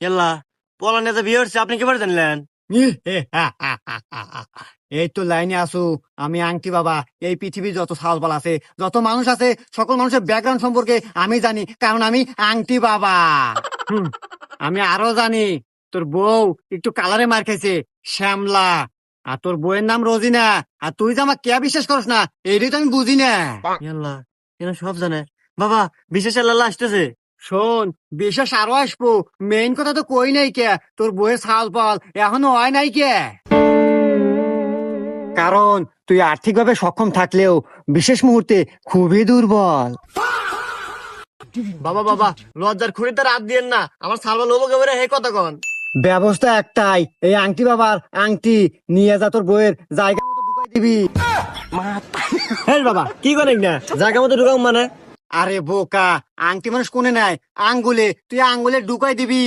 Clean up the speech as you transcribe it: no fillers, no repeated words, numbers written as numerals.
এল্লা পলা নেতা বিয়ে হচ্ছে আপনি কি করে জানলেন? এই তো লাইনে আসু। আমি আংটি বাবা। এই পৃথিবীর যত সালপাল আছে, যত মানুষ আছে, সকল মানুষের ব্যাকগ্রাউন্ড সম্পর্কে আমি জানি, কারণ আমি আংটি বাবা। হুম, আমি আরো জানি তোর বউ একটু কালারে মার খাইছে, শ্যামলা। আর তোর বউয়ের নাম রোজিনা। আর তুই যে আমার কে বিশ্বাস করস না, এইটাই তো আমি বুঝি না। এল্লা এরা সব জানে। বাবা বিশেষ আল্লাহ আসতেছে। শোন, বিশেষ আরো আসবো। মেইন কথা তো কই নাই কে, তোর বউয়ের ছাল পাল এখনো হয় নাই কে। কারণ তুই আর্থিকভাবে সক্ষম থাকলেও বিশেষ মুহূর্তে খুবই দুর্বল। বাবা বাবা লজ্জার খুঁড়িতে রাত দিয়েন না, আমার সালবা লোবো গেবরে হে কথা কন। ব্যবস্থা একটাই, এই আংটি বাবার আংটি নিয়ে যা তোর বউয়ের জায়গা মতো ঢুকাই দিবি। হ্যাঁ বাবা কি করেন না জায়গা মতো ঢুকাম মানে? আরে বোকা, আংটি মানুষ কোনে নাই, আঙ্গুলে, তুই আঙ্গুলে ঢুকাই দিবি।